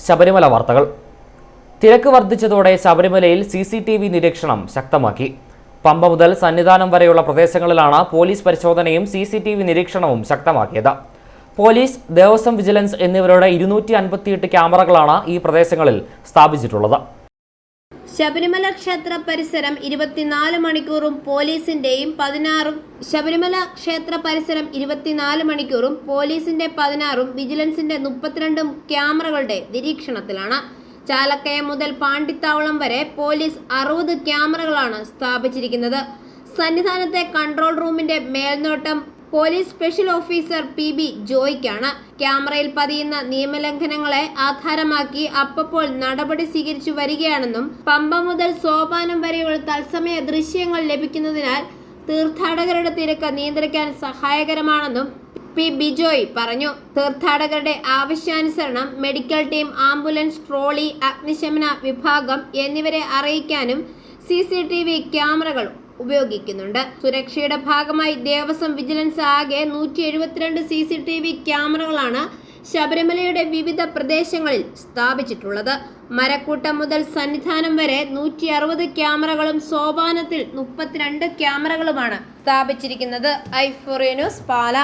ശബരിമല വാർത്തകൾ. തിരക്ക് വർദ്ധിച്ചതോടെ ശബരിമലയിൽ CCTV നിരീക്ഷണം ശക്തമാക്കി. പമ്പ മുതൽ സന്നിധാനം വരെയുള്ള പ്രദേശങ്ങളിലാണ് പോലീസ് പരിശോധനയും CCTV നിരീക്ഷണവും ശക്തമാക്കിയത്. പോലീസ്, ദേവസ്വം വിജിലൻസ് എന്നിവരുടെ 258 ക്യാമറകളാണ് ഈ പ്രദേശങ്ങളിൽ സ്ഥാപിച്ചിട്ടുള്ളത്. ശബരിമല ക്ഷേത്ര പരിസരം 24 മണിക്കൂറും പോലീസിന്റെയും 16 ശബരിമല ക്ഷേത്ര പരിസരം 24 മണിക്കൂറും പോലീസിന്റെ 16 വിജിലൻസിന്റെ 32 ക്യാമറകളുടെ നിരീക്ഷണത്തിലാണ്. ചാലക്കയം മുതൽ പാണ്ടിത്താവളം വരെ പോലീസ് 60 ക്യാമറകളാണ് സ്ഥാപിച്ചിരിക്കുന്നത്. സന്നിധാനത്തെ കൺട്രോൾ റൂമിന്റെ മേൽനോട്ടം പോലീസ് സ്പെഷ്യൽ ഓഫീസർ PB ജോയ്ക്കാണ്. ക്യാമറയിൽ പതിയുന്ന നിയമലംഘനങ്ങളെ ആധാരമാക്കി അപ്പോൾ നടപടി സ്വീകരിച്ചു വരികയാണെന്നും പമ്പ മുതൽ സോപാനം വരെയുള്ള തത്സമയ ദൃശ്യങ്ങൾ ലഭിക്കുന്നതിനാൽ തീർത്ഥാടകരുടെ തിരക്ക് നിയന്ത്രിക്കാൻ സഹായകരമാണെന്നും PB ജോയ് പറഞ്ഞു. തീർത്ഥാടകരുടെ ആവശ്യാനുസരണം മെഡിക്കൽ ടീം, ആംബുലൻസ്, ട്രോളി, അഗ്നിശമന വിഭാഗം എന്നിവരെ അറിയിക്കാനും CCTV ക്യാമറകൾ ഉപയോഗിക്കുന്നുണ്ട്. സുരക്ഷയുടെ ഭാഗമായി ദേവസ്വം വിജിലൻസ് ആകെ 172 CCTV ക്യാമറകളാണ് ശബരിമലയുടെ വിവിധ പ്രദേശങ്ങളിൽ സ്ഥാപിച്ചിട്ടുള്ളത്. മരക്കൂട്ടം മുതൽ സന്നിധാനം വരെ 160 ക്യാമറകളും സോപാനത്തിൽ 32 ക്യാമറകളുമാണ് സ്ഥാപിച്ചിരിക്കുന്നത്. i4 ന്യൂസ്, പാല.